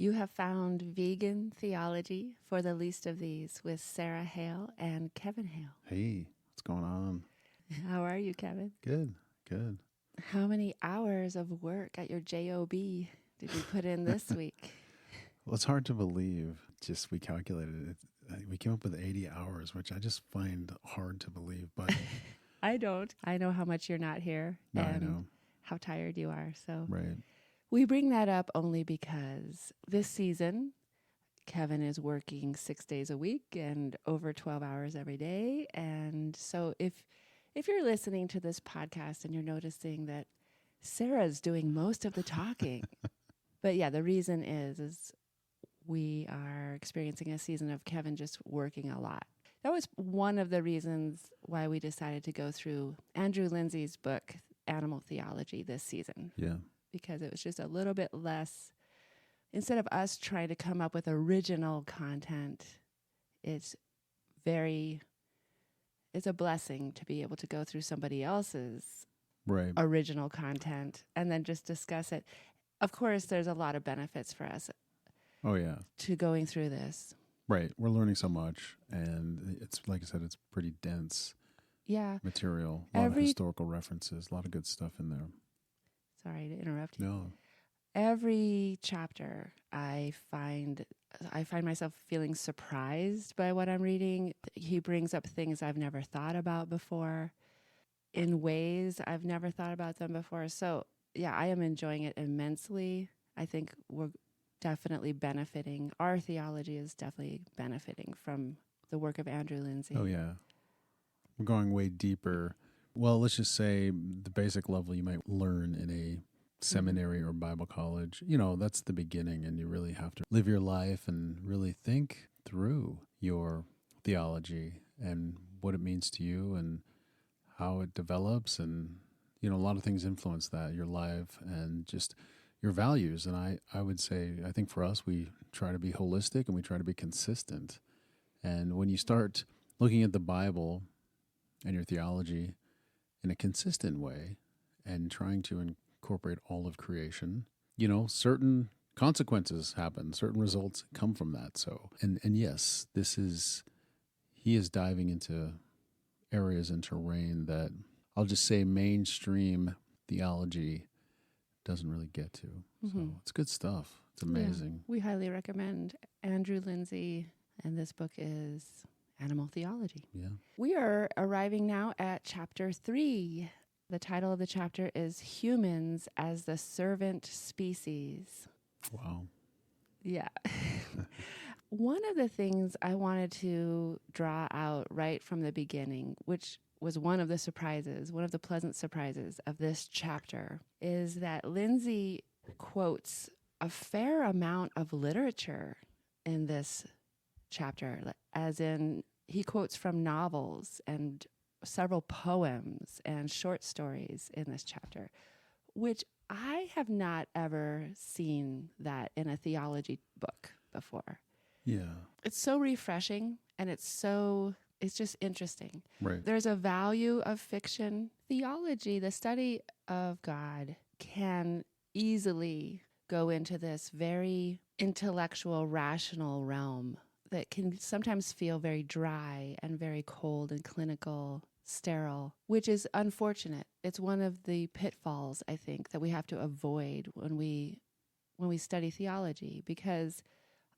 You have found Vegan Theology for the Least of These with Sarah Hale and Kevin Hale. Hey, what's going on? How are you, Kevin? Good. How many hours of work at your JOB did you put in this week? Well, it's hard to believe. Just we calculated it. We came up with 80 hours, which I just find hard to believe. But I don't. I know how much you're not here no, and I know. how tired you are. So Right. we bring that up only because this season, Kevin is working 6 days a week and over 12 hours every day. And so if you're listening to this podcast and you're noticing that Sarah's doing most of the talking, but yeah, the reason is we are experiencing a season of Kevin just working a lot. That was one of the reasons why we decided to go through Andrew Linzey's book, Animal Theology, this season. Yeah. Because it was just a little bit less, instead of us trying to come up with original content, it's a blessing to be able to go through somebody else's Right. original content and then just discuss it. Of course, there's a lot of benefits for us Oh, yeah. to going through this. Right. We're learning so much. And it's, like I said, it's pretty dense Yeah. material. A lot of historical references, a lot of good stuff in there. Sorry to interrupt you. No. Every chapter, I find myself feeling surprised by what I'm reading. He brings up things I've never thought about before in ways I've never thought about them before. So, yeah, I am enjoying it immensely. I think we're definitely benefiting. Our theology is definitely benefiting from the work of Andrew Linzey. Oh, yeah. We're going way deeper. Well, let's just say the basic level you might learn in a seminary or Bible college. You know, that's the beginning, and you really have to live your life and really think through your theology and what it means to you and how it develops. And, you know, a lot of things influence that, your life and just your values. And I would say, I think for us, we try to be holistic and we try to be consistent. And when you start looking at the Bible and your theology in a consistent way and trying to incorporate all of creation, you know, certain consequences happen, certain results come from that. So, and yes, he is diving into areas and terrain that I'll just say mainstream theology doesn't really get to. So it's good stuff. It's amazing. Yeah, we highly recommend Andrew Linzey, and this book is Animal Theology. Yeah. We are arriving now at chapter 3. The title of the chapter is Humans as the Servant Species. Wow. Yeah. One of the things I wanted to draw out right from the beginning, which was one of the pleasant surprises of this chapter, is that Linzey quotes a fair amount of literature in this chapter, as in he quotes from novels and several poems and short stories in this chapter, which I have not ever seen that in a theology book before. Yeah. It's so refreshing, and it's just interesting. Right. There's a value of fiction. Theology, the study of God, can easily go into this very intellectual, rational realm that can sometimes feel very dry and very cold and clinical, sterile, which is unfortunate. It's one of the pitfalls, I think, that we have to avoid when we study theology, because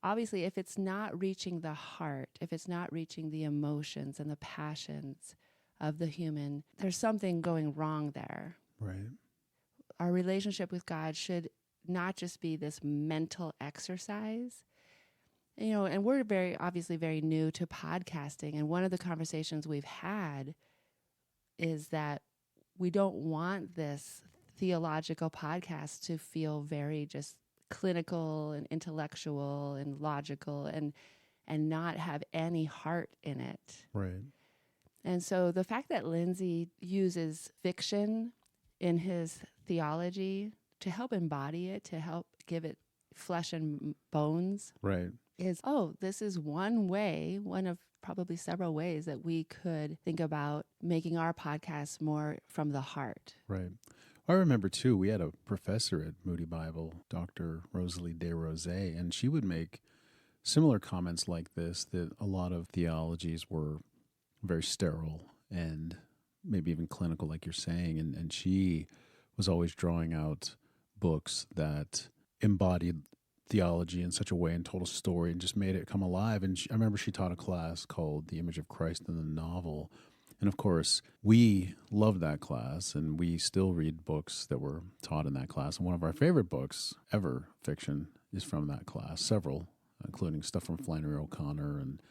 obviously if it's not reaching the heart, if it's not reaching the emotions and the passions of the human, there's something going wrong there. Right. Our relationship with God should not just be this mental exercise. You know, and we're obviously very new to podcasting. And one of the conversations we've had is that we don't want this theological podcast to feel very just clinical and intellectual and logical and not have any heart in it. Right. And so the fact that Linzey uses fiction in his theology to help embody it, to help give it flesh and bones, Right. is, this is one way, one of probably several ways that we could think about making our podcast more from the heart. Right. I remember, too, we had a professor at Moody Bible, Dr. Rosalie DesRosiers, and she would make similar comments like this, that a lot of theologies were very sterile and maybe even clinical, like you're saying. And she was always drawing out books that embodied theology in such a way and told a story and just made it come alive. And I remember she taught a class called The Image of Christ in the Novel. And of course, we loved that class, and we still read books that were taught in that class. And one of our favorite books ever, fiction, is from that class, several, including stuff from Flannery O'Connor and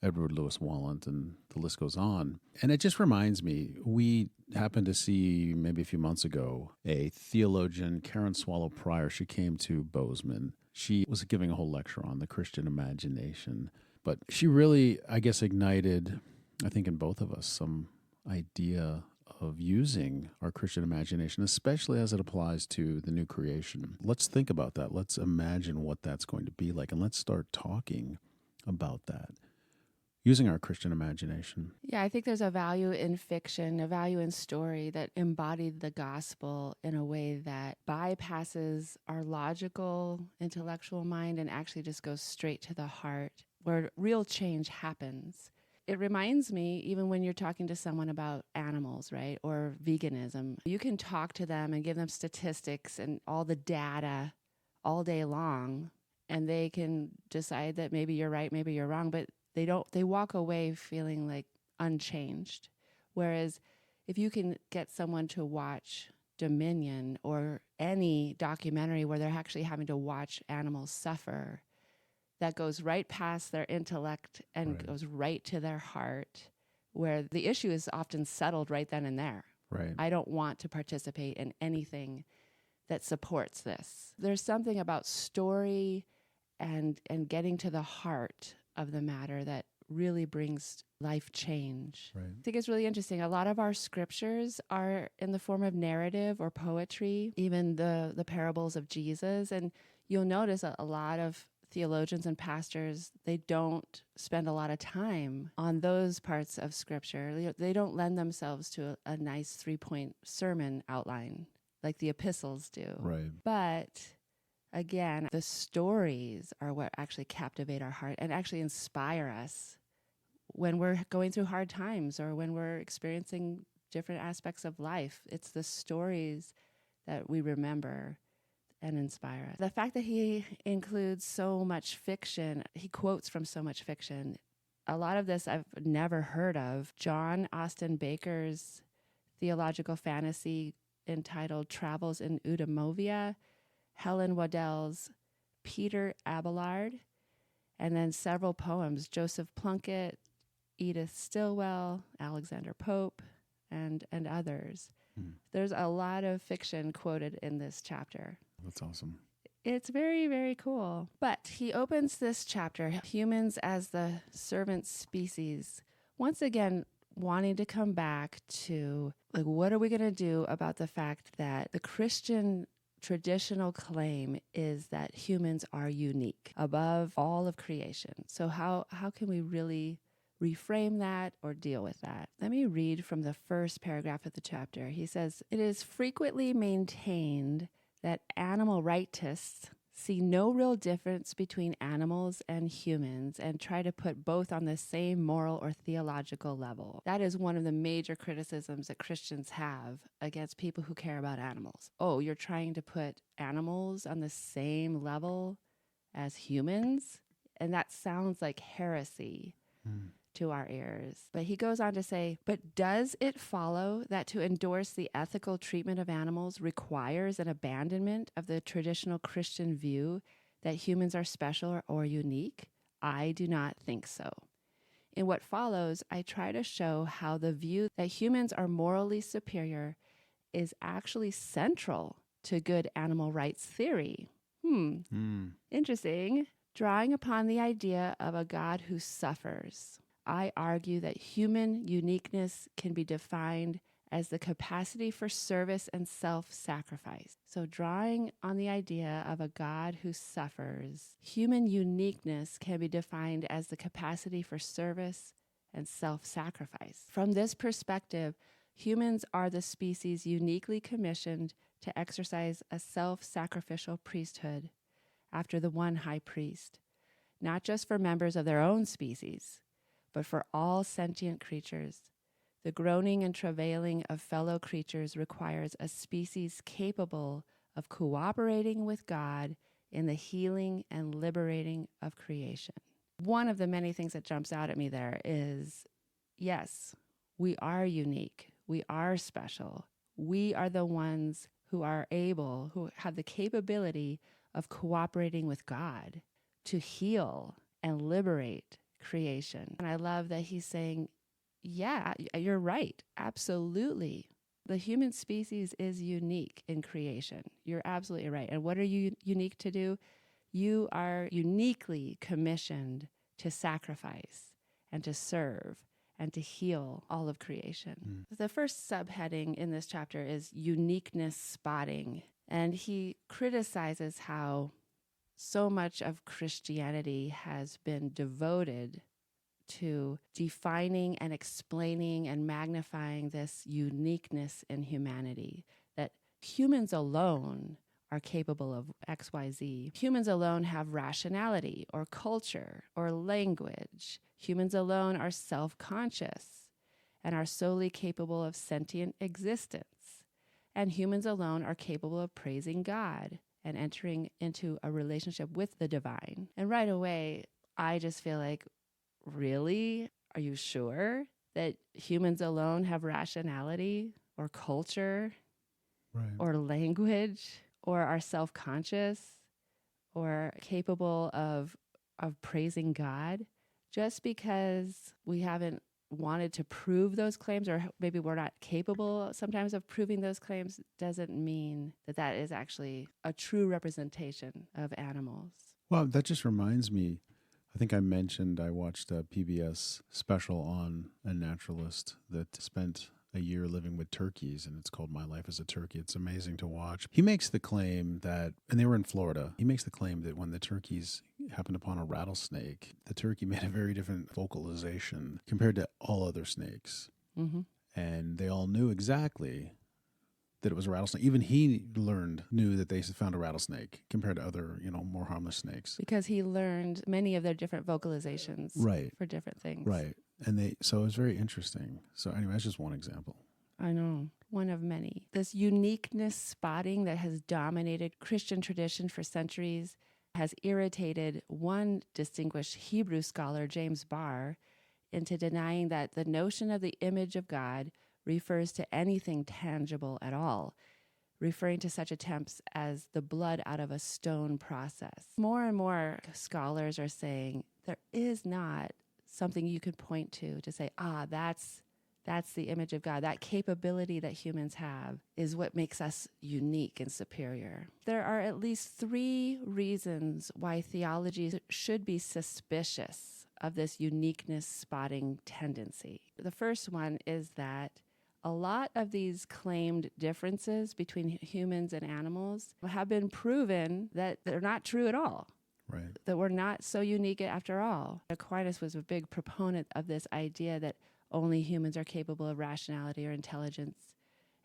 Edward Lewis Wallant, and the list goes on. And it just reminds me, we happened to see maybe a few months ago a theologian, Karen Swallow Prior. She came to Bozeman. She was giving a whole lecture on the Christian imagination. But she really, I guess, ignited, I think in both of us, some idea of using our Christian imagination, especially as it applies to the new creation. Let's think about that. Let's imagine what that's going to be like, and let's start talking about that, using our Christian imagination. Yeah, I think there's a value in fiction, a value in story that embodied the gospel in a way that bypasses our logical, intellectual mind and actually just goes straight to the heart, where real change happens. It reminds me, even when you're talking to someone about animals, right, or veganism, you can talk to them and give them statistics and all the data all day long, and they can decide that maybe you're right, maybe you're wrong, but they walk away feeling like unchanged. Whereas if you can get someone to watch Dominion or any documentary where they're actually having to watch animals suffer, that goes right past their intellect and goes right to their heart, where the issue is often settled right then and there. Right. I don't want to participate in anything that supports this. There's something about story and getting to the heart of the matter that really brings life change. Right. I think it's really interesting. A lot of our scriptures are in the form of narrative or poetry, even the parables of Jesus. And you'll notice a lot of theologians and pastors, they don't spend a lot of time on those parts of scripture. They don't lend themselves to a nice 3-point sermon outline like the epistles do. Right. But again, the stories are what actually captivate our heart and actually inspire us when we're going through hard times or when we're experiencing different aspects of life. It's the stories that we remember and inspire us. The fact that he includes so much fiction, he quotes from so much fiction, a lot of this I've never heard of. John Austin Baker's theological fantasy entitled Travels in Eudamovia, Helen Waddell's Peter Abelard, and then several poems, Joseph Plunkett, Edith Stilwell, Alexander Pope, and others. There's a lot of fiction quoted in this chapter. That's awesome. It's very, very cool. But he opens this chapter, humans as the servant species, once again wanting to come back to, like, what are we going to do about the fact that the Christian traditional claim is that humans are unique above all of creation. So how can we really reframe that or deal with that? Let me read from the first paragraph of the chapter. He says, "It is frequently maintained that animal rightists see no real difference between animals and humans and try to put both on the same moral or theological level. That is one of the major criticisms that Christians have against people who care about animals. Oh, you're trying to put animals on the same level as humans? And that sounds like heresy to our ears. But he goes on to say, but does it follow that to endorse the ethical treatment of animals requires an abandonment of the traditional Christian view that humans are special or unique? I do not think so. In what follows, I try to show how the view that humans are morally superior is actually central to good animal rights theory. Interesting. Drawing upon the idea of a God who suffers, I argue that human uniqueness can be defined as the capacity for service and self-sacrifice. So drawing on the idea of a God who suffers, human uniqueness can be defined as the capacity for service and self-sacrifice. From this perspective, Humans are the species uniquely commissioned to exercise a self-sacrificial priesthood after the one high priest, not just for members of their own species, but for all sentient creatures. The groaning and travailing of fellow creatures requires a species capable of cooperating with God in the healing and liberating of creation. One of the many things that jumps out at me there is, yes, we are unique. We are special. We are the ones who have the capability of cooperating with God to heal and liberate creation. And I love that he's saying, yeah, you're right. Absolutely. The human species is unique in creation. You're absolutely right. And what are you unique to do? You are uniquely commissioned to sacrifice and to serve and to heal all of creation. The first subheading in this chapter is uniqueness spotting. And he criticizes how so much of Christianity has been devoted to defining and explaining and magnifying this uniqueness in humanity, that humans alone are capable of X, Y, Z. Humans alone have rationality or culture or language. Humans alone are self-conscious and are solely capable of sentient existence. And humans alone are capable of praising God and entering into a relationship with the divine. And right away, I just feel like, really? Are you sure that humans alone have rationality or culture or language or are self-conscious or capable of praising God? Just because we haven't wanted to prove those claims, or maybe we're not capable sometimes of proving those claims, doesn't mean that that is actually a true representation of animals. Well, that just reminds me, I think I mentioned I watched a PBS special on a naturalist that spent a year living with turkeys, and it's called My Life as a Turkey. It's amazing to watch. He makes the claim that, and they were in Florida, he makes the claim that when the turkeys happened upon a rattlesnake, the turkey made a very different vocalization compared to all other snakes. Mm-hmm. And they all knew exactly that it was a rattlesnake. Even he knew that they found a rattlesnake compared to other, more harmless snakes. Because he learned many of their different vocalizations for different things. Right. And so it was very interesting. So anyway, that's just one example. I know. One of many. This uniqueness spotting that has dominated Christian tradition for centuries has irritated one distinguished Hebrew scholar, James Barr, into denying that the notion of the image of God refers to anything tangible at all, referring to such attempts as the blood out of a stone process. More and more scholars are saying there is not something you could point to say, that's the image of God. That capability that humans have is what makes us unique and superior. There are at least 3 reasons why theology should be suspicious of this uniqueness spotting tendency. The first one is that a lot of these claimed differences between humans and animals have been proven that they're not true at all. Right. That we're not so unique after all. Aquinas was a big proponent of this idea that only humans are capable of rationality or intelligence.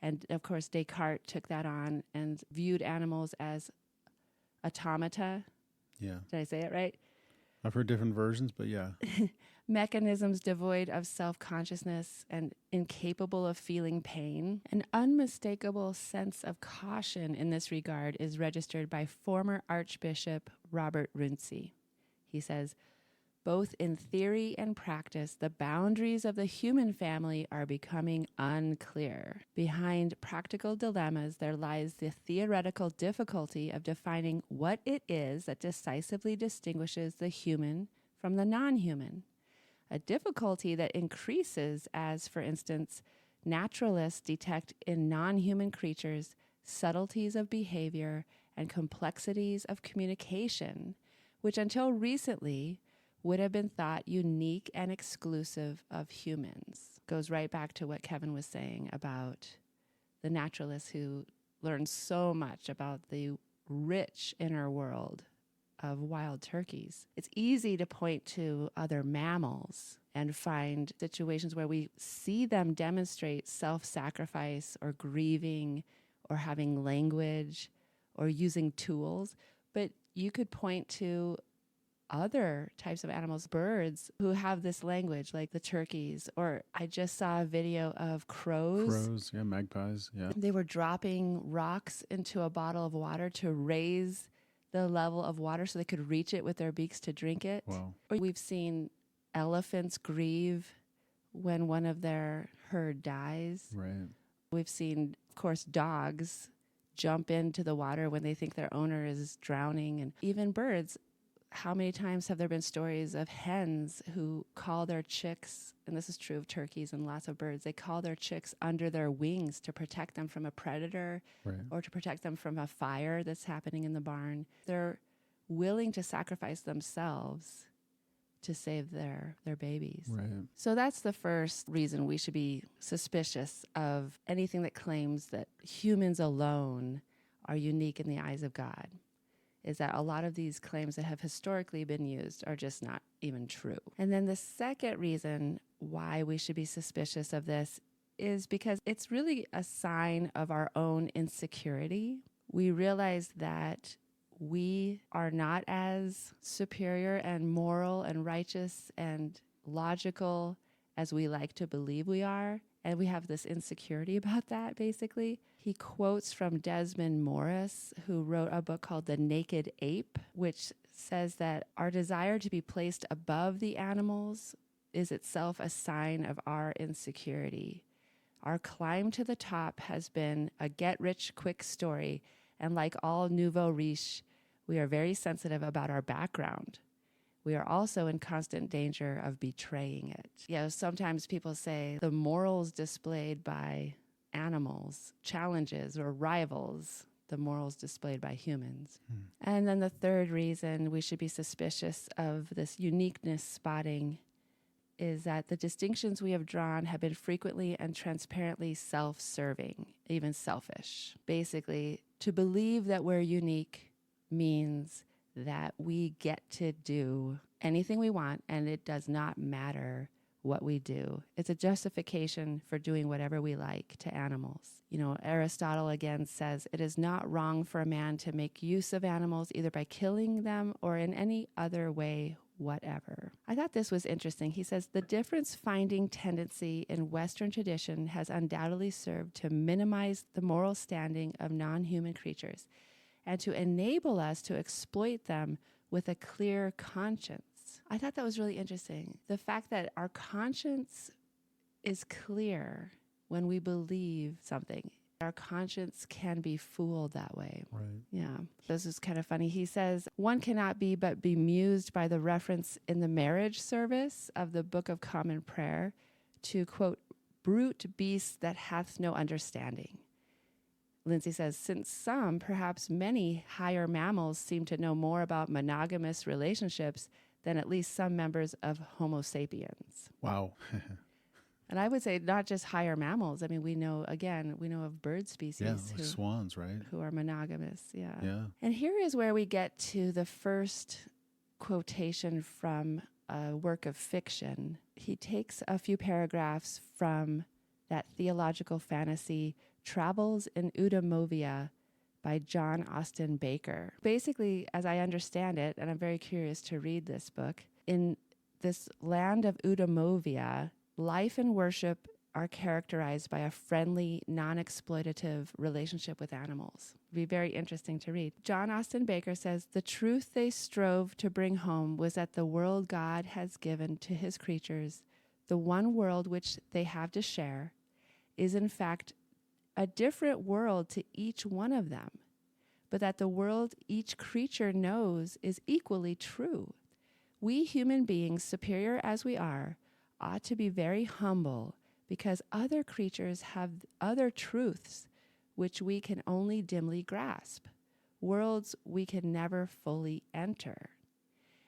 And of course, Descartes took that on and viewed animals as automata. Yeah. Did I say it right? I've heard different versions, but yeah. Mechanisms devoid of self-consciousness and incapable of feeling pain. An unmistakable sense of caution in this regard is registered by former Archbishop Robert Linzey. He says, both in theory and practice, the boundaries of the human family are becoming unclear. Behind practical dilemmas, there lies the theoretical difficulty of defining what it is that decisively distinguishes the human from the non-human. A difficulty that increases as, for instance, naturalists detect in non-human creatures subtleties of behavior and complexities of communication, which until recently would have been thought unique and exclusive of humans. Goes right back to what Kevin was saying about the naturalists who learn so much about the rich inner world of wild turkeys. It's easy to point to other mammals and find situations where we see them demonstrate self-sacrifice or grieving or having language or using tools. But you could point to other types of animals, birds, who have this language, like the turkeys. Or I just saw a video of crows. Crows, yeah, magpies, yeah. They were dropping rocks into a bottle of water to raise the level of water so they could reach it with their beaks to drink it. Wow. Or we've seen elephants grieve when one of their herd dies. Right. We've seen, of course, dogs jump into the water when they think their owner is drowning. And even birds. How many times have there been stories of hens who call their chicks, and this is true of turkeys and lots of birds, they call their chicks under their wings to protect them from a predator, Right. or to protect them from a fire that's happening in the barn. They're willing to sacrifice themselves to save their babies. Right. So that's the first reason we should be suspicious of anything that claims that humans alone are unique in the eyes of God. Is that a lot of these claims that have historically been used are just not even true. And then the second reason why we should be suspicious of this is because it's really a sign of our own insecurity. We realize that we are not as superior and moral and righteous and logical as we like to believe we are. And we have this insecurity about that, basically. He quotes from Desmond Morris, who wrote a book called The Naked Ape, which says that our desire to be placed above the animals is itself a sign of our insecurity. Our climb to the top has been a get-rich-quick story, and like all nouveau riche, we are very sensitive about our background. We are also in constant danger of betraying it. Sometimes people say the morals displayed by animals, challenges or rivals the morals displayed by humans. And then the third reason we should be suspicious of this uniqueness spotting is that the distinctions we have drawn have been frequently and transparently self-serving, even selfish. Basically, to believe that we're unique means that we get to do anything we want, and it does not matter what we do. It's a justification for doing whatever we like to animals. Aristotle again says, it is not wrong for a man to make use of animals either by killing them or in any other way whatever. I thought this was interesting. He says, the difference-finding tendency in Western tradition has undoubtedly served to minimize the moral standing of non-human creatures and to enable us to exploit them with a clear conscience. I thought that was really interesting. The fact that our conscience is clear when we believe something. Our conscience can be fooled that way. Right. Yeah. This is kind of funny. He says, one cannot be but bemused by the reference in the marriage service of the Book of Common Prayer to, quote, brute beasts that hath no understanding. Linzey says, since some, perhaps many, higher mammals seem to know more about monogamous relationships than at least some members of Homo sapiens. Wow. And I would say not just higher mammals. I mean, we know of bird species like swans, right? who are monogamous. Yeah. Yeah. And here is where we get to the first quotation from a work of fiction. He takes a few paragraphs from that theological fantasy, Travels in Eudamovia by John Austin Baker. Basically, as I understand it, and I'm very curious to read this book, in this land of Eudamovia, life and worship are characterized by a friendly, non-exploitative relationship with animals. It'd be very interesting to read. John Austin Baker says, the truth they strove to bring home was that the world God has given to his creatures, the one world which they have to share, is in fact a different world to each one of them, but that the world each creature knows is equally true. We human beings, superior as we are, ought to be very humble because other creatures have other truths which we can only dimly grasp, worlds we can never fully enter.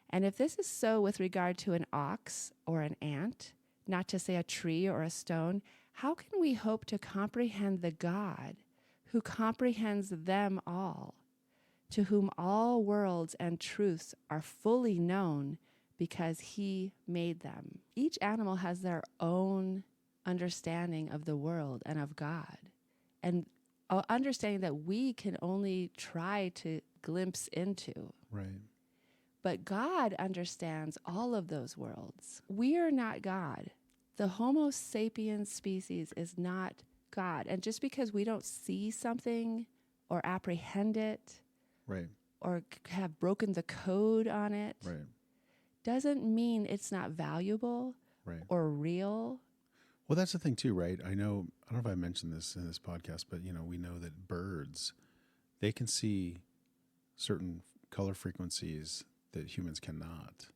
And if this is so with regard to an ox or an ant, not to say a tree or a stone, how can we hope to comprehend the God who comprehends them all? to whom all worlds and truths are fully known because he made them. Each animal has their own understanding of the world and of God, and understanding that we can only try to glimpse into. Right. But God understands all of those worlds. We are not God. The Homo sapiens species is not God. And just because we don't see something or apprehend it, Right. or have broken the code on it, Right. doesn't mean it's not valuable Right. or real. Well, that's the thing too, right? I don't know if I mentioned this in this podcast, but we know that birds, they can see certain color frequencies that humans cannot.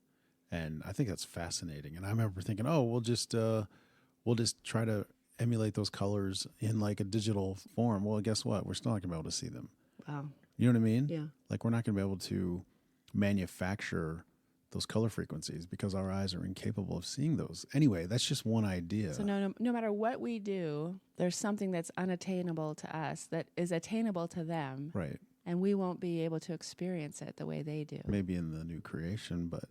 And I think that's fascinating. And I remember thinking, oh, we'll just try to emulate those colors in like a digital form. Well, guess what? We're still not going to be able to see them. Wow. You know what I mean? Yeah. Like we're not going to be able to manufacture those color frequencies because our eyes are incapable of seeing those. Anyway, that's just one idea. So no matter what we do, there's something that's unattainable to us that is attainable to them. Right. And we won't be able to experience it the way they do. Maybe in the new creation, but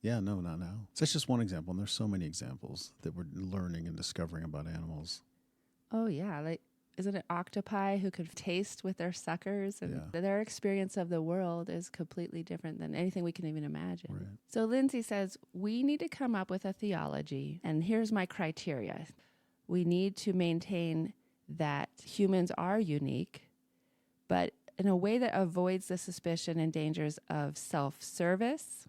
yeah, no, not now. So that's just one example, and there's so many examples that we're learning and discovering about animals. Oh, yeah. Like, isn't it octopi who can taste with their suckers? And their experience of the world is completely different than anything we can even imagine. Right. So Linzey says, we need to come up with a theology, and here's my criteria. We need to maintain that humans are unique, but in a way that avoids the suspicion and dangers of self-service,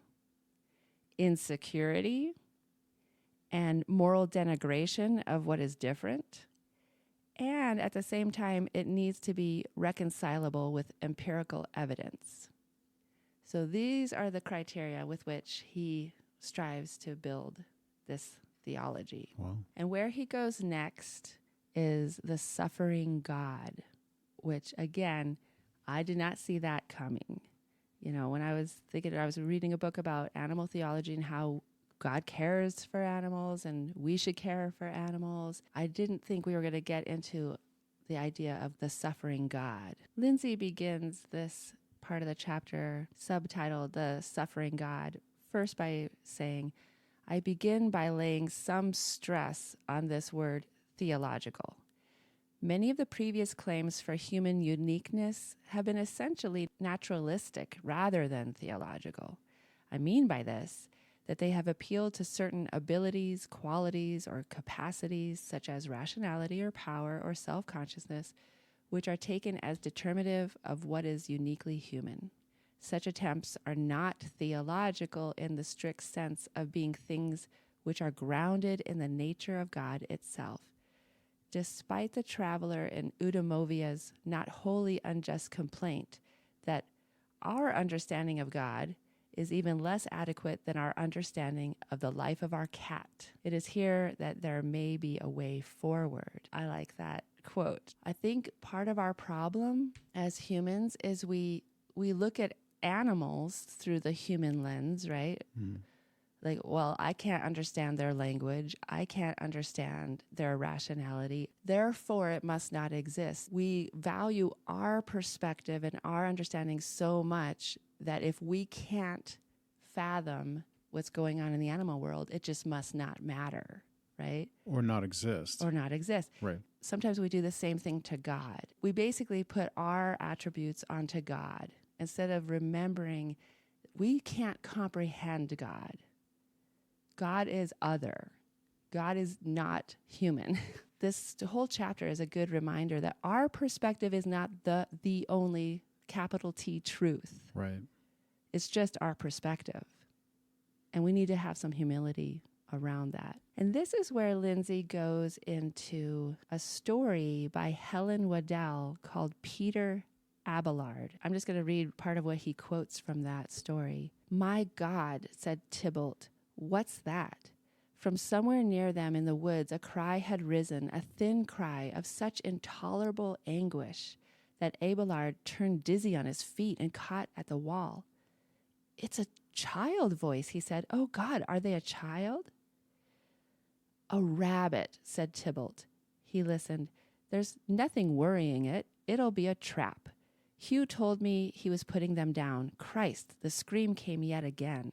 insecurity, and moral denigration of what is different. And at the same time, it needs to be reconcilable with empirical evidence. So these are the criteria with which he strives to build this theology. Wow. And where he goes next is the suffering God, which again, I did not see that coming. When I was reading a book about animal theology and how God cares for animals and we should care for animals, I didn't think we were going to get into the idea of the suffering God. Linzey begins this part of the chapter subtitled The Suffering God first by saying, I begin by laying some stress on this word theological. Many of the previous claims for human uniqueness have been essentially naturalistic rather than theological. I mean by this that they have appealed to certain abilities, qualities, or capacities such as rationality or power or self-consciousness, which are taken as determinative of what is uniquely human. Such attempts are not theological in the strict sense of being things which are grounded in the nature of God itself. Despite the traveler in Udomovia's not wholly unjust complaint that our understanding of God is even less adequate than our understanding of the life of our cat, it is here that there may be a way forward. I like that quote. I think part of our problem as humans is we look at animals through the human lens, right? Mm. Like, well, I can't understand their language. I can't understand their rationality. Therefore, it must not exist. We value our perspective and our understanding so much that if we can't fathom what's going on in the animal world, it just must not matter, right? Or not exist. Or not exist. Right. Sometimes we do the same thing to God. We basically put our attributes onto God instead of remembering we can't comprehend God. God is other. God is not human. This whole chapter is a good reminder that our perspective is not the only capital T truth. Right. It's just our perspective. And we need to have some humility around that. And this is where Linzey goes into a story by Helen Waddell called Peter Abelard. I'm just going to read part of what he quotes from that story. "My God," said Tybalt, "what's that?" From somewhere near them in the woods, a cry had risen, a thin cry of such intolerable anguish that Abelard turned dizzy on his feet and caught at the wall. "It's a child voice," he said. "Oh, God, are they a child?" "A rabbit," said Tybalt. He listened. "There's nothing worrying it. It'll be a trap. Hugh told me he was putting them down. Christ, the scream came yet again.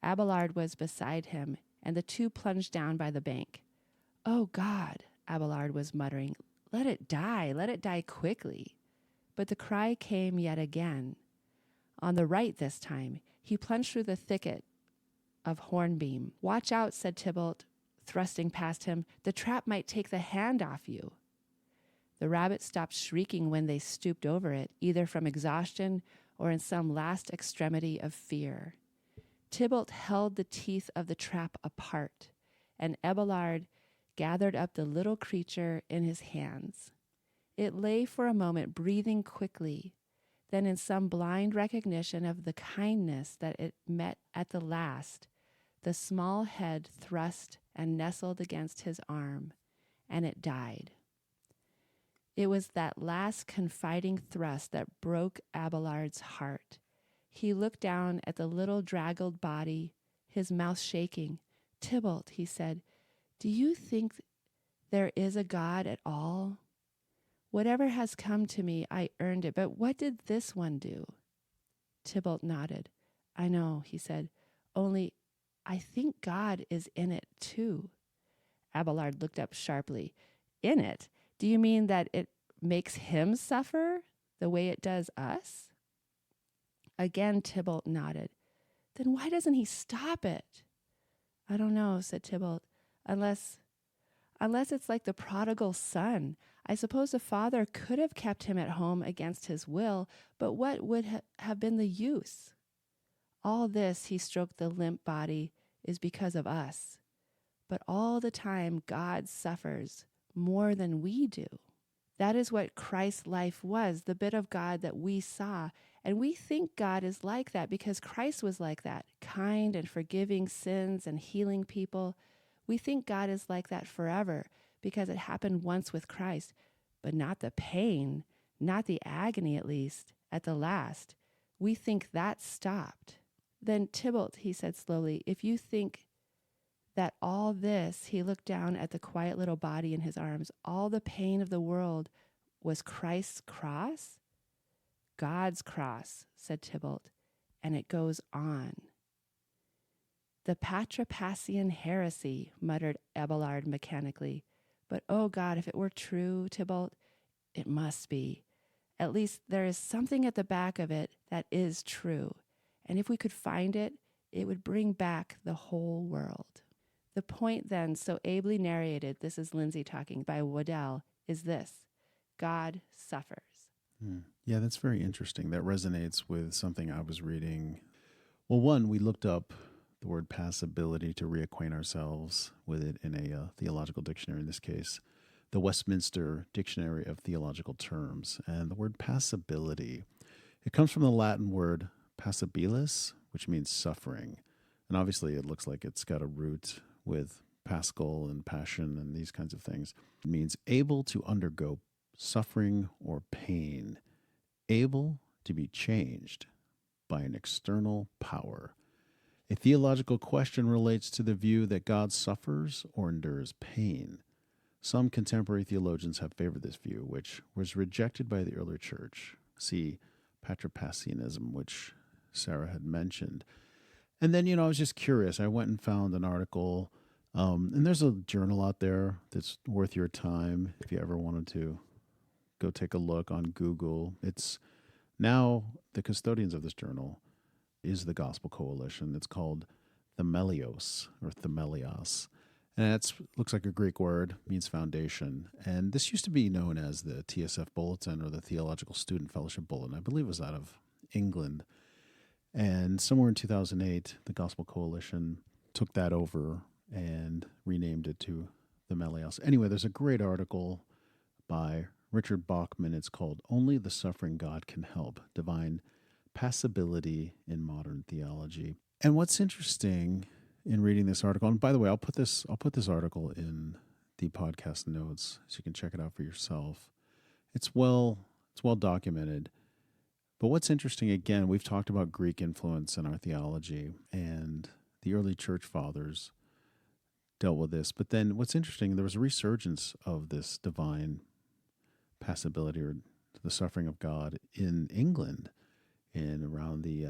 Abelard was beside him, and the two plunged down by the bank. "Oh, God," Abelard was muttering, let it die quickly." But the cry came yet again. On the right this time, he plunged through the thicket of hornbeam. "Watch out," said Tybalt, thrusting past him. "The trap might take the hand off you." The rabbit stopped shrieking when they stooped over it, either from exhaustion or in some last extremity of fear. Tybalt held the teeth of the trap apart, and Abelard gathered up the little creature in his hands. It lay for a moment, breathing quickly. Then, in some blind recognition of the kindness that it met at the last, the small head thrust and nestled against his arm, and it died. It was that last confiding thrust that broke Abelard's heart. He looked down at the little draggled body, his mouth shaking. "Tybalt," he said, "do you think there is a God at all? Whatever has come to me, I earned it, but what did this one do?" Tybalt nodded. "I know," he said, "only I think God is in it too." Abelard looked up sharply. "In it? Do you mean that it makes him suffer the way it does us?" Again, Tybalt nodded. "Then why doesn't he stop it?" "I don't know," said Tybalt, unless it's like the prodigal son. I suppose the father could have kept him at home against his will, but what would have been the use? All this," he stroked the limp body, "is because of us. But all the time God suffers more than we do. That is what Christ's life was, the bit of God that we saw. And we think God is like that because Christ was like that, kind and forgiving sins and healing people. We think God is like that forever because it happened once with Christ, but not the pain, not the agony at least, at the last. We think that stopped." "Then, Tybalt," he said slowly, "if you think that all this," he looked down at the quiet little body in his arms, "all the pain of the world was Christ's cross?" "God's cross," said Tybalt, "and it goes on." "The Patripassian heresy," muttered Abelard mechanically. "But, oh God, if it were true, Tybalt, it must be. At least there is something at the back of it that is true. And if we could find it, it would bring back the whole world." The point then, so ably narrated, this is Linzey talking, by Waddell, is this: God suffers. Yeah, that's very interesting. That resonates with something I was reading. Well, one, we looked up the word passibility to reacquaint ourselves with it in a theological dictionary, in this case, the Westminster Dictionary of Theological Terms. And the word passibility, it comes from the Latin word passibilis, which means suffering. And obviously it looks like it's got a root with Pascal and passion and these kinds of things. It means able to undergo suffering or pain, able to be changed by an external power. A theological question relates to the view that God suffers or endures pain. Some contemporary theologians have favored this view, which was rejected by the early church. See Patripassianism, which Sarah had mentioned. And then, I was just curious. I went and found an article, and there's a journal out there that's worth your time if you ever wanted to go take a look on Google. It's now the custodians of this journal is the Gospel Coalition. It's called Themelios or Themelios. And it looks like a Greek word, means foundation. And this used to be known as the TSF Bulletin or the Theological Student Fellowship Bulletin. I believe it was out of England. And somewhere in 2008, the Gospel Coalition took that over and renamed it to Themelios. Anyway, there's a great article by Richard Bachman. It's called "Only the Suffering God Can Help: Divine Passibility in Modern Theology." And what's interesting in reading this article, and by the way, I'll put this article in the podcast notes so you can check it out for yourself. It's well documented. But what's interesting, again, we've talked about Greek influence in our theology, and the early church fathers dealt with this. But then what's interesting, there was a resurgence of this divine passibility or the suffering of God in England in around the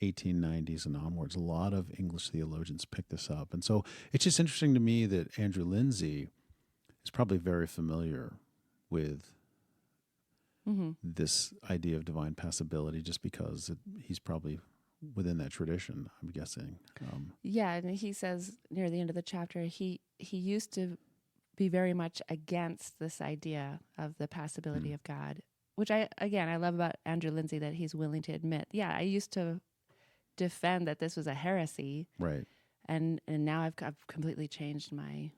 1890s and onwards. A lot of English theologians picked this up. And so it's just interesting to me that Andrew Linzey is probably very familiar with this idea of divine passibility just because he's probably within that tradition, I'm guessing. Yeah, and he says near the end of the chapter, he used to be very much against this idea of the passibility of God, which I love about Andrew Linzey, that he's willing to admit, yeah, I used to defend that this was a heresy. Right. And now I've completely changed my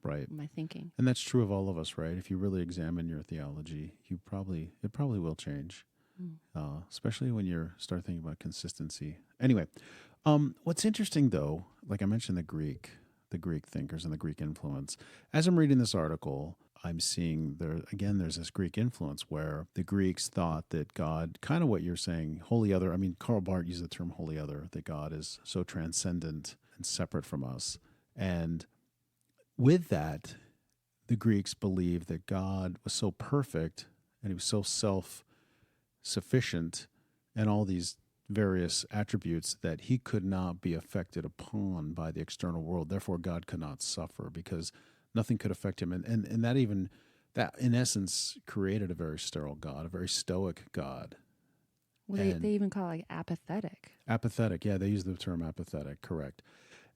thinking. And that's true of all of us, right? If you really examine your theology, it probably will change, especially when you start thinking about consistency. Anyway, what's interesting though, like I mentioned, the Greek thinkers and the Greek influence. As I'm reading this article, I'm seeing there's this Greek influence where the Greeks thought that God, kind of what you're saying, holy other. I mean, Karl Barth used the term holy other, that God is so transcendent and separate from us. And with that, the Greeks believed that God was so perfect and he was so self-sufficient and all these various attributes that he could not be affected upon by the external world. Therefore, God could not suffer because nothing could affect him. And that in essence created a very sterile God, a very stoic God. Well, they even call it apathetic. Apathetic, yeah, they use the term apathetic, correct.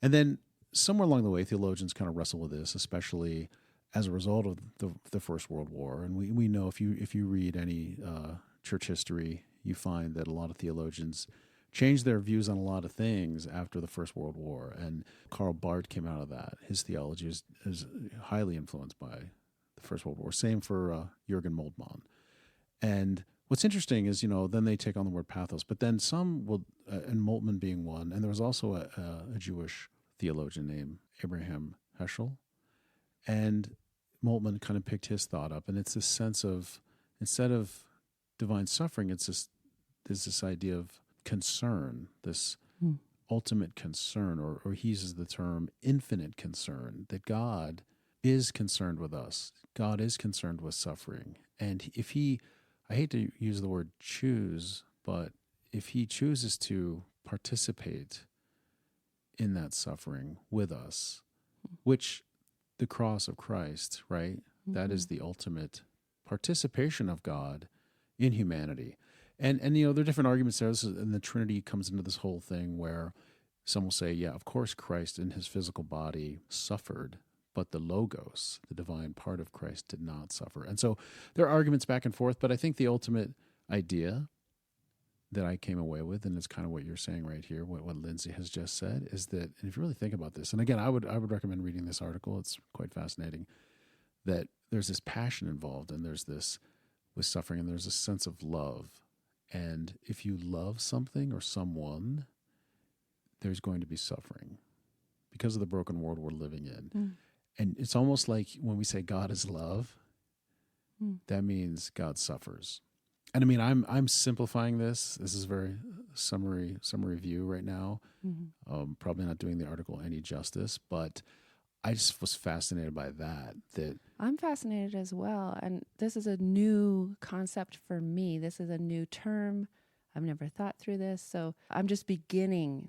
And then somewhere along the way, theologians kind of wrestle with this, especially as a result of the First World War. And we know if you read any church history, you find that a lot of theologians changed their views on a lot of things after the First World War. And Karl Barth came out of that. His theology is highly influenced by the First World War. Same for Jürgen Moltmann. And what's interesting is, then they take on the word pathos, but then some will, and Moltmann being one, and there was also a Jewish theologian named Abraham Heschel, and Moltmann kind of picked his thought up, and it's this sense of, instead of divine suffering, there's this idea of concern, this ultimate concern, or he uses the term infinite concern, that God is concerned with us. God is concerned with suffering. And if I hate to use the word choose, but if he chooses to participate in that suffering with us, which the cross of Christ, right? That is the ultimate participation of God in humanity. And there are different arguments there, and the Trinity comes into this whole thing where some will say, yeah, of course Christ in his physical body suffered, but the Logos, the divine part of Christ, did not suffer. And so there are arguments back and forth, but I think the ultimate idea that I came away with, and it's kind of what you're saying right here, what Linzey has just said, is that, and if you really think about this, and again, I would recommend reading this article, it's quite fascinating, that there's this passion involved, and there's this, with suffering, and there's a sense of love. And if you love something or someone, there's going to be suffering because of the broken world we're living in. And it's almost like when we say God is love, that means God suffers. And I mean, I'm simplifying this. This is a very summary view right now. Probably not doing the article any justice, but I just was fascinated by that. I'm fascinated as well. And this is a new concept for me. This is a new term. I've never thought through this. So I'm just beginning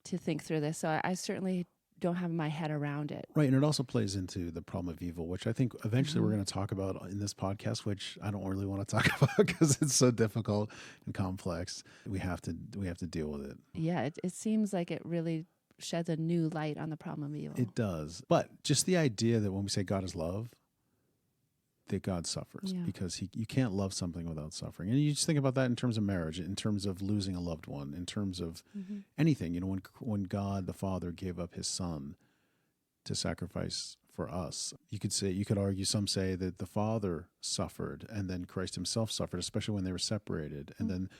to think through this. So I certainly don't have my head around it. Right. And it also plays into the problem of evil, which I think eventually we're going to talk about in this podcast, which I don't really want to talk about because it's so difficult and complex. We have to deal with it. Yeah. It seems like it really sheds a new light on the problem of evil. It does. But just the idea that when we say God is love, that God suffers because you can't love something without suffering. And you just think about that in terms of marriage, in terms of losing a loved one, in terms of anything. When God the Father gave up his Son to sacrifice for us, you could argue, some say that the Father suffered and then Christ himself suffered, especially when they were separated. And then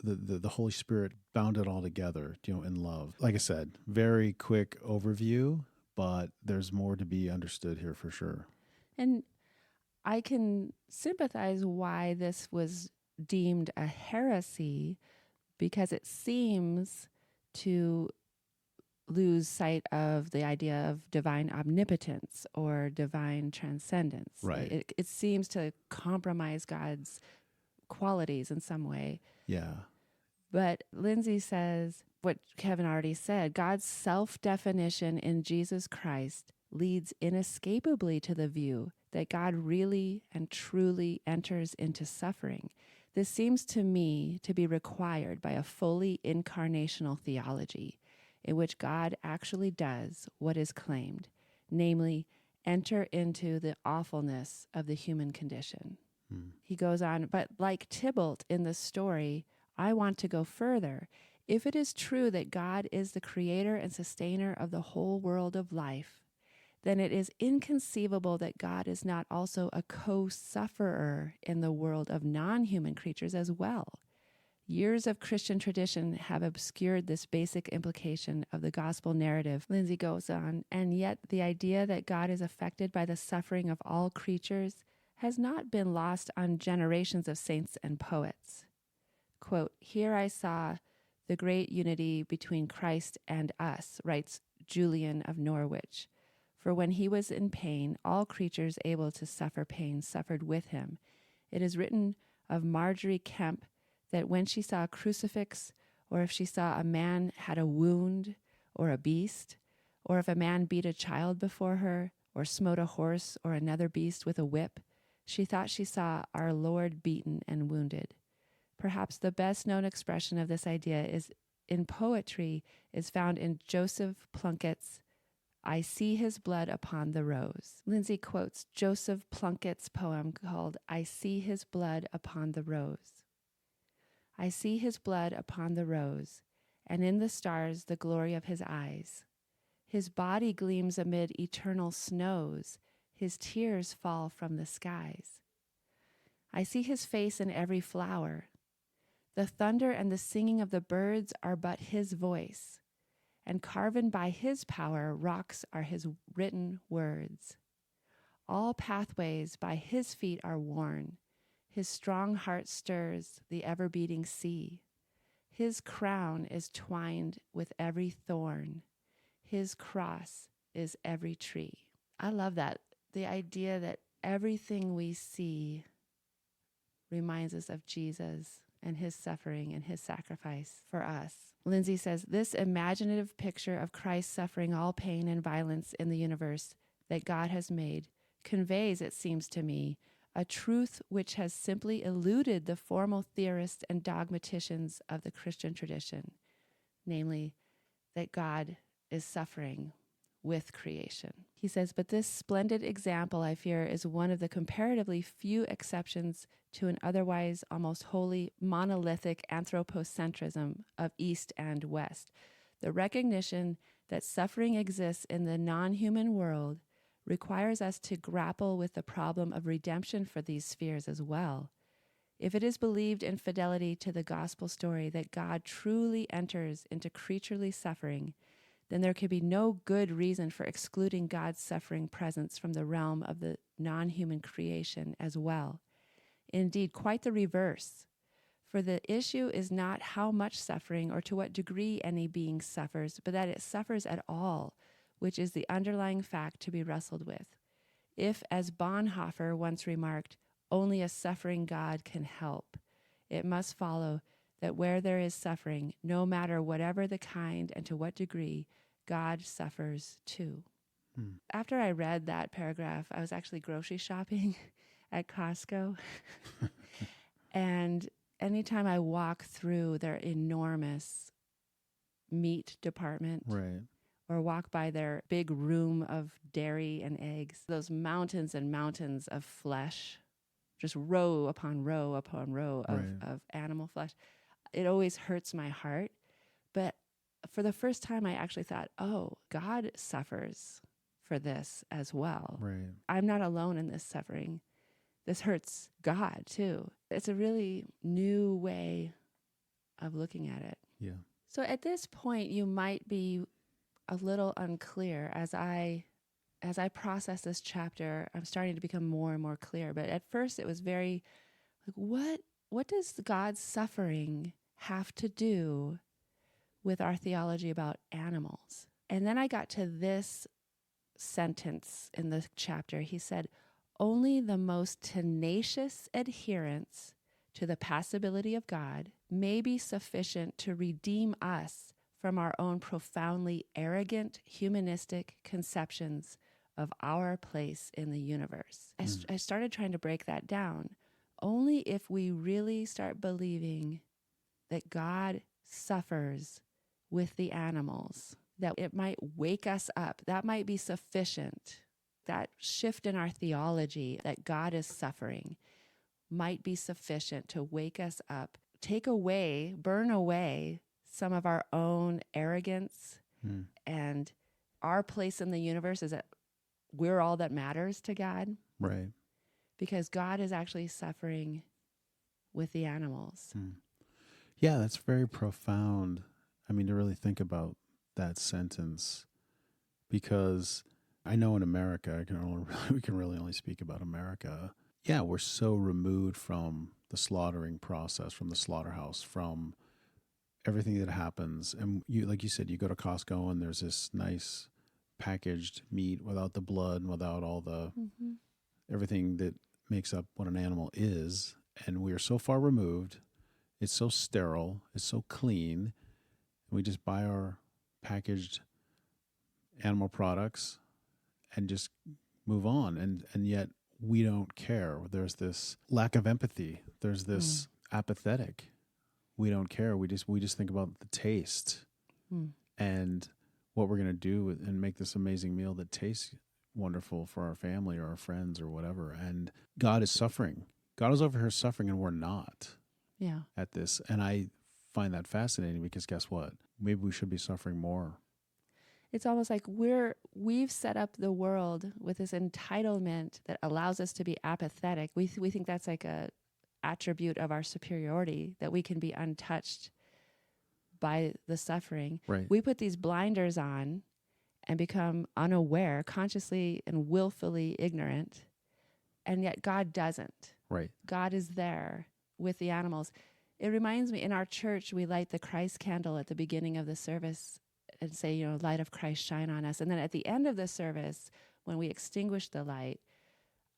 the Holy Spirit bound it all together, in love. Like I said, very quick overview, but there's more to be understood here for sure. And I can sympathize why this was deemed a heresy, because it seems to lose sight of the idea of divine omnipotence or divine transcendence. Right. It seems to compromise God's qualities in some way. Yeah. But Linzey says what Kevin already said, God's self-definition in Jesus Christ leads inescapably to the view that God really and truly enters into suffering. This seems to me to be required by a fully incarnational theology in which God actually does what is claimed, namely, enter into the awfulness of the human condition. He goes on, but like Tybalt in the story, I want to go further. If it is true that God is the creator and sustainer of the whole world of life, then it is inconceivable that God is not also a co-sufferer in the world of non-human creatures as well. Years of Christian tradition have obscured this basic implication of the gospel narrative. Linzey goes on, and yet the idea that God is affected by the suffering of all creatures has not been lost on generations of saints and poets. Quote, here I saw the great unity between Christ and us, writes Julian of Norwich. For when he was in pain, all creatures able to suffer pain suffered with him. It is written of Marjorie Kemp that when she saw a crucifix, or if she saw a man had a wound or a beast, or if a man beat a child before her, or smote a horse or another beast with a whip, she thought she saw our Lord beaten and wounded. Perhaps the best known expression of this idea is in poetry is found in Joseph Plunkett's I See His Blood Upon the Rose. Linzey quotes Joseph Plunkett's poem called I See His Blood Upon the Rose. I see his blood upon the rose, and in the stars the glory of his eyes. His body gleams amid eternal snows, his tears fall from the skies. I see his face in every flower. The thunder and the singing of the birds are but his voice, and carven by his power rocks are his written words. All pathways by his feet are worn. His strong heart stirs the ever-beating sea. His crown is twined with every thorn. His cross is every tree. I love that. The idea that everything we see reminds us of Jesus and his suffering and his sacrifice for us. Linzey says, this imaginative picture of Christ suffering all pain and violence in the universe that God has made conveys, it seems to me, a truth which has simply eluded the formal theorists and dogmaticians of the Christian tradition, namely that God is suffering with creation. He says, but this splendid example, I fear, is one of the comparatively few exceptions to an otherwise almost wholly monolithic anthropocentrism of East and West. The recognition that suffering exists in the non-human world requires us to grapple with the problem of redemption for these spheres as well. If it is believed in fidelity to the gospel story that God truly enters into creaturely suffering, then there could be no good reason for excluding God's suffering presence from the realm of the non-human creation as well. Indeed, quite the reverse. For the issue is not how much suffering or to what degree any being suffers, but that it suffers at all, which is the underlying fact to be wrestled with. If, as Bonhoeffer once remarked, only a suffering God can help, it must follow that where there is suffering, no matter whatever the kind and to what degree, God suffers too. After I read that paragraph, I was actually grocery shopping at Costco. And anytime I walk through their enormous meat department, Right. or walk by their big room of dairy and eggs, those mountains and mountains of flesh, just row upon row upon row of animal flesh, it always hurts my heart. But for the first time, I actually thought, oh, God suffers for this as well. Right. I'm not alone in this suffering. This hurts God too. It's a really new way of looking at it. Yeah. So at this point, you might be a little unclear as I process this chapter. I'm starting to become more and more clear. But at first, it was very like, what does God's suffering have to do with our theology about animals? And then I got to this sentence in the chapter. He said, only the most tenacious adherents to the passibility of God may be sufficient to redeem us from our own profoundly arrogant, humanistic conceptions of our place in the universe. I started trying to break that down. Only if we really start believing that God suffers with the animals, that it might wake us up, that might be sufficient. That shift in our theology that God is suffering might be sufficient to wake us up, take away, burn away some of our own arrogance and our place in the universe is that we're all that matters to God. Right. Because God is actually suffering with the animals. Yeah, that's very profound. I mean, to really think about that sentence, because I know in America, we can really only speak about America. Yeah, we're so removed from the slaughtering process, from the slaughterhouse, from everything that happens. And you, like you said, you go to Costco and there's this nice packaged meat without the blood, without all the everything that makes up what an animal is. And we are so far removed. It's so sterile. It's so clean. We just buy our packaged animal products and just move on. And yet we don't care. There's this lack of empathy. There's this apathetic. We don't care. We just think about the taste and what we're going to do and make this amazing meal that tastes wonderful for our family or our friends or whatever. And God is suffering. God is over here suffering and we're not at this. And I find that fascinating because guess what? Maybe we should be suffering more. It's almost like we've set up the world with this entitlement that allows us to be apathetic. We think that's like a attribute of our superiority, that we can be untouched by the suffering. Right. We put these blinders on and become unaware, consciously and willfully ignorant, and yet God doesn't. Right. God is there with the animals. It reminds me, in our church, we light the Christ candle at the beginning of the service and say, light of Christ shine on us. And then at the end of the service, when we extinguish the light,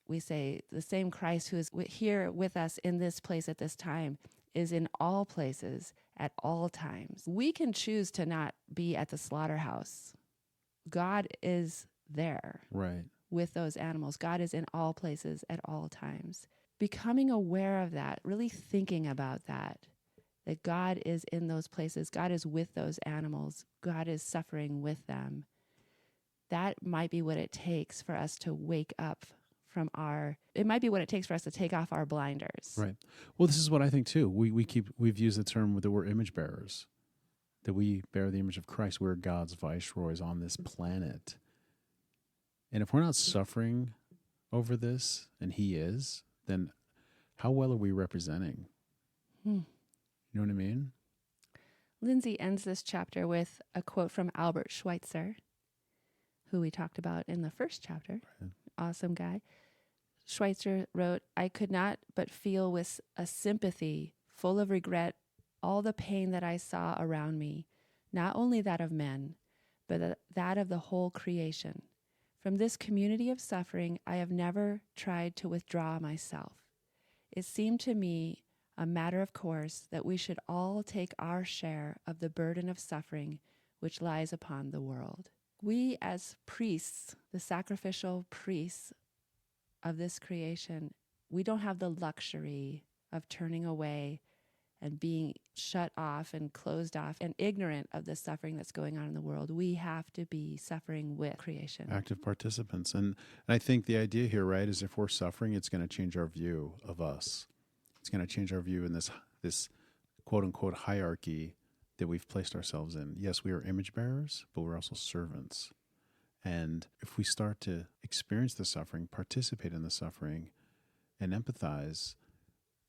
we say, the same Christ who is here with us in this place at this time is in all places at all times. We can choose to not be at the slaughterhouse. God is there with those animals. God is in all places at all times. Becoming aware of that, really thinking about that God is in those places, God is with those animals, God is suffering with them. That might be what it takes for us to wake up it might be what it takes for us to take off our blinders. Right. Well, this is what I think too. We've used the term that we're image bearers, that we bear the image of Christ. We're God's viceroys on this planet. And if we're not suffering over this, and He is, then how well are we representing? You know what I mean? Linzey ends this chapter with a quote from Albert Schweitzer, who we talked about in the first chapter. Right. Awesome guy. Schweitzer wrote, "I could not but feel with a sympathy full of regret all the pain that I saw around me, not only that of men, but that of the whole creation. From this community of suffering, I have never tried to withdraw myself. It seemed to me a matter of course that we should all take our share of the burden of suffering which lies upon the world. We as priests, the sacrificial priests of this creation, we don't have the luxury of turning away and being shut off and closed off and ignorant of the suffering that's going on in the world. We have to be suffering with creation. Active participants. And I think the idea here, right, is if we're suffering, it's going to change our view of us. It's going to change our view in this quote-unquote hierarchy that we've placed ourselves in. Yes, we are image bearers, but we're also servants. And if we start to experience the suffering, participate in the suffering, and empathize,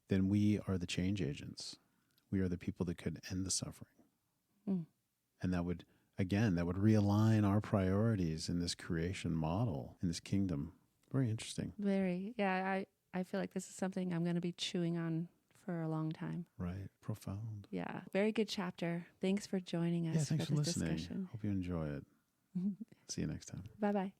then we are the change agents. We are the people that could end the suffering. And that would realign our priorities in this creation model, in this kingdom. Very interesting. Very. Yeah, I feel like this is something I'm going to be chewing on for a long time. Right. Profound. Yeah. Very good chapter. Thanks for joining us. Yeah, thanks for this listening. discussion. Hope you enjoy it. See you next time. Bye-bye.